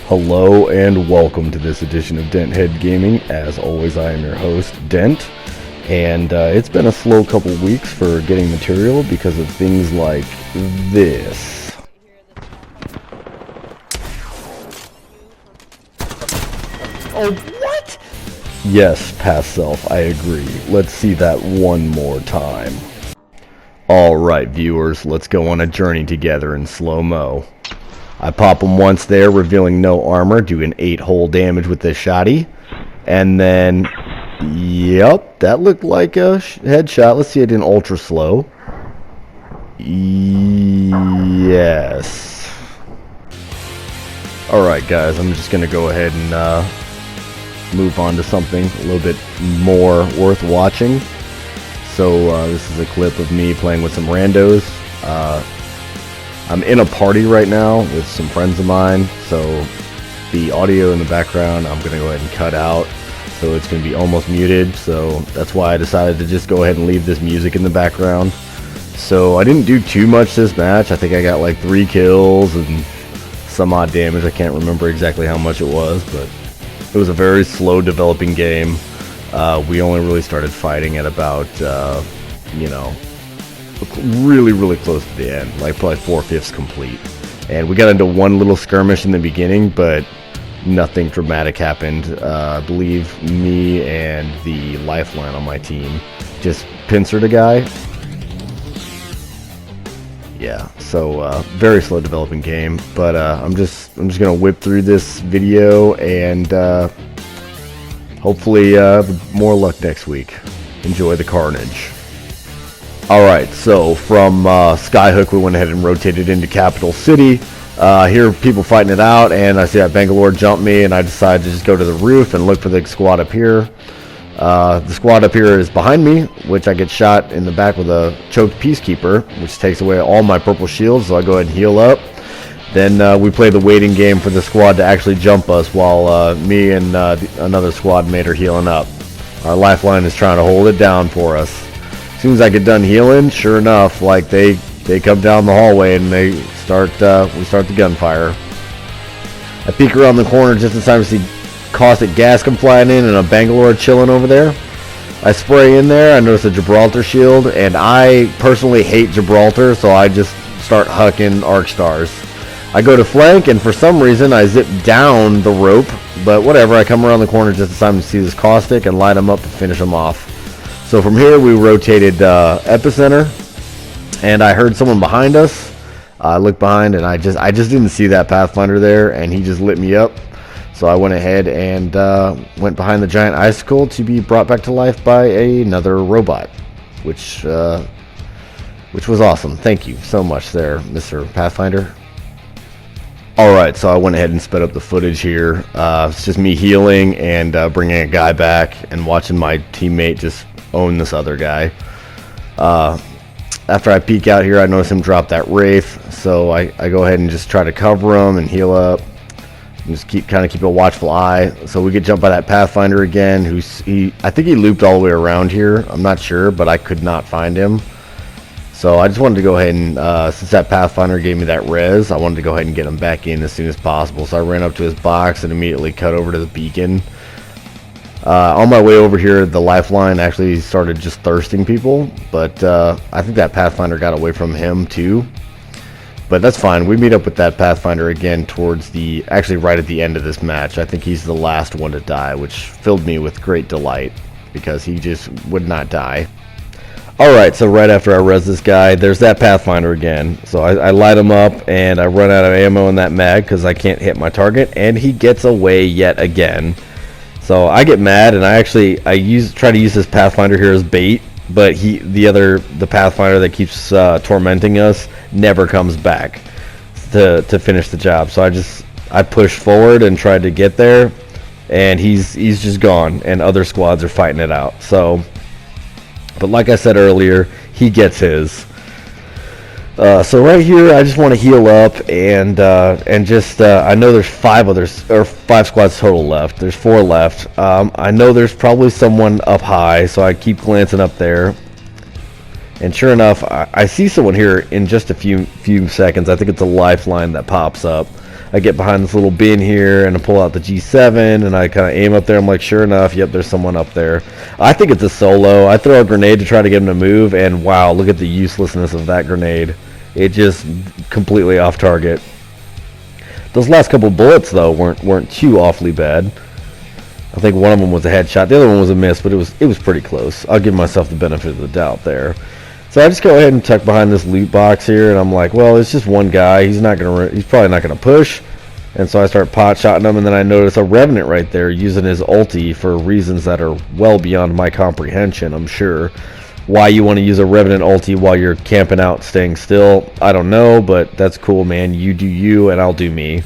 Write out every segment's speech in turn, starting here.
Hello and welcome to this edition of Dent Head Gaming. As always, I am your host, Dent, and it's been a slow couple weeks for getting material because of things like this. Oh, what? Yes, past self, I agree. Let's see that one more time. Alright, viewers, let's go on a journey together in slow-mo. I pop him once there, revealing no armor, doing 8 whole damage with this shotty. And then, yep, that looked like a headshot. Let's see it in ultra slow. Yes. Alright guys, I'm just going to go ahead and move on to something a little bit more worth watching. So this is a clip of me playing with some randos. I'm in a party right now with some friends of mine, so the audio in the background I'm going to go ahead and cut out, so it's going to be almost muted, so that's why I decided to just go ahead and leave this music in the background. So I didn't do too much this match. I think I got like 3 kills and some odd damage. I can't remember exactly how much it was, but it was a very slow developing game. We only really started fighting at about, really close to the end, like probably 4/5 complete. And we got into one little skirmish in the beginning, but nothing dramatic happened. I believe me and the lifeline on my team just pincered a guy. Yeah, so very slow developing game, but I'm just gonna whip through this video and hopefully more luck next week. Enjoy the carnage. Alright, so from Skyhook we went ahead and rotated into Capital City. I hear people fighting it out, and I see that Bangalore jump me, and I decide to just go to the roof and look for the squad up here. The squad up here is behind me, which I get shot in the back with a choked Peacekeeper, which takes away all my purple shields, so I go ahead and heal up. Then we play the waiting game for the squad to actually jump us while me and another squad mate are healing up. Our lifeline is trying to hold it down for us. As soon as I get done healing, sure enough, like they come down the hallway and they start we start the gunfire. I peek around the corner just in time to see caustic gas come flying in and a Bangalore chilling over there. I spray in there, I notice a Gibraltar shield, and I personally hate Gibraltar, so I just start hucking arc stars. I go to flank, and for some reason I zip down the rope, but whatever, I come around the corner just in time to see this caustic and light them up to finish them off. So from here we rotated epicenter, and I heard someone behind us. I looked behind, and I just didn't see that Pathfinder there, and he just lit me up. So I went ahead and went behind the giant icicle to be brought back to life by another robot, which was awesome. Thank you so much there, Mr. Pathfinder. Alright, so I went ahead and sped up the footage here. It's just me healing and bringing a guy back and watching my teammate just own this other guy. After I peek out here, I notice him drop that Wraith, so I go ahead and just try to cover him and heal up and just keep a watchful eye. So we get jumped by that Pathfinder again, I think he looped all the way around here. I'm not sure, but I could not find him. So I just wanted to go ahead and, since that Pathfinder gave me that res, I wanted to go ahead and get him back in as soon as possible. So I ran up to his box and immediately cut over to the beacon. On my way over here, the lifeline actually started just thirsting people, but I think that Pathfinder got away from him too. But that's fine. We meet up with that Pathfinder again actually right at the end of this match. I think he's the last one to die, which filled me with great delight because he just would not die. Alright, so right after I res this guy, there's that Pathfinder again. So I light him up and I run out of ammo in that mag because I can't hit my target, and he gets away yet again. So I get mad, and I try to use this Pathfinder here as bait, but the Pathfinder that keeps tormenting us never comes back to finish the job. So I pushed forward and tried to get there, and he's just gone, and other squads are fighting it out. So, but like I said earlier, he gets his. So right here, I just want to heal up and just I know there's 5 squads total left. There's 4 left. I know there's probably someone up high, so I keep glancing up there. And sure enough, I see someone here in just a few seconds. I think it's a lifeline that pops up. I get behind this little bin here, and I pull out the G7, and I kind of aim up there. I'm like, sure enough, yep, there's someone up there. I think it's a solo. I throw a grenade to try to get him to move, and wow, look at the uselessness of that grenade. It just completely off target. Those last couple bullets, though, weren't too awfully bad. I think one of them was a headshot. The other one was a miss, but it was pretty close. I'll give myself the benefit of the doubt there. So I just go ahead and tuck behind this loot box here, and I'm like, well, it's just one guy. He's probably not gonna push. And so I start pot shotting him, and then I notice a Revenant right there using his ulti for reasons that are well beyond my comprehension, I'm sure. Why you want to use a Revenant ulti while you're camping out, staying still, I don't know, but that's cool, man. You do you, and I'll do me.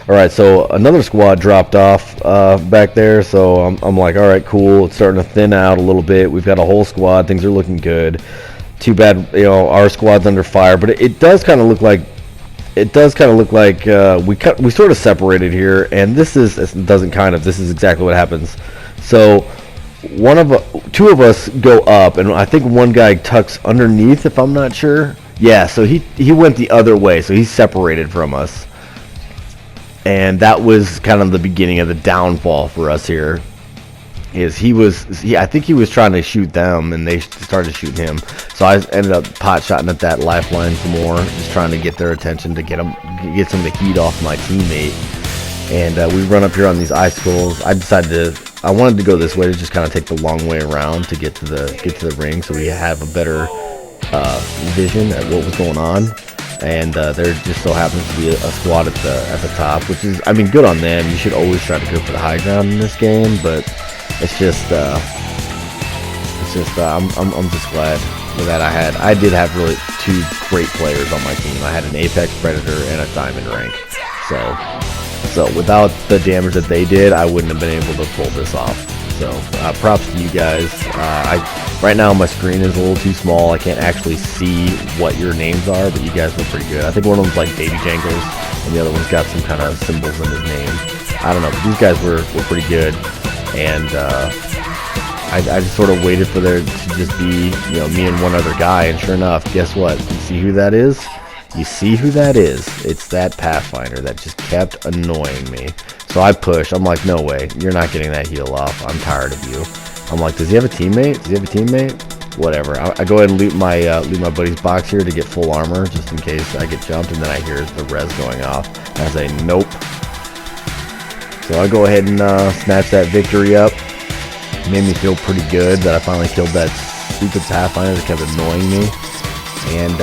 Alright, so another squad dropped off back there, so I'm like, alright, cool. It's starting to thin out a little bit. We've got a whole squad. Things are looking good. Too bad, our squad's under fire, but it does kind of look like we sort of separated here, and this is exactly what happens. So two of us go up, and I think one guy tucks underneath, if I'm not sure. Yeah, so he went the other way, so he's separated from us. And that was kind of the beginning of the downfall for us here. I think he was trying to shoot them, and they started shooting him. So I ended up pot shotting at that lifeline some more, just trying to get their attention to get some of the heat off my teammate. And we run up here on these icicles. I wanted to go this way to just kind of take the long way around to get to the ring, so we have a better vision at what was going on. And there just so happens to be a squad at the top, which is, I mean, good on them. You should always try to go for the high ground in this game, but I'm just glad that I did have really two great players on my team. I had an Apex Predator and a Diamond rank, so without the damage that they did, I wouldn't have been able to pull this off. So props to you guys. Right now my screen is a little too small. I can't actually see what your names are, but you guys were pretty good. I think one of them's like Baby Jangles, and the other one's got some kind of symbols in his name. I don't know, but these guys were pretty good, and I just sort of waited for there to just be, me and one other guy, and sure enough, guess what? You see who that is? You see who that is? It's that Pathfinder that just kept annoying me. So I push. I'm like, no way. You're not getting that heal off. I'm tired of you. I'm like, does he have a teammate? Whatever. I go ahead and loot my buddy's box here to get full armor, just in case I get jumped, and then I hear the res going off. And I say, nope. So I go ahead and snatch that victory up. It made me feel pretty good that I finally killed that stupid Pathfinder that kept annoying me. And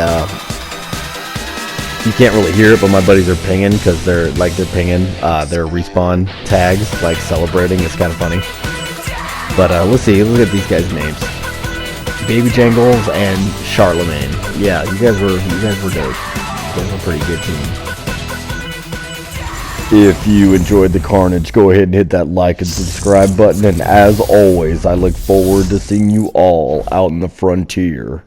you can't really hear it, but my buddies are pinging because they're pinging their respawn tags, like celebrating. It's kind of funny. But let's see. Look at these guys' names: Baby Jangles and Charlemagne. Yeah, you guys were dope. You guys were a pretty good team. If you enjoyed the carnage, go ahead and hit that like and subscribe button. And as always, I look forward to seeing you all out in the frontier.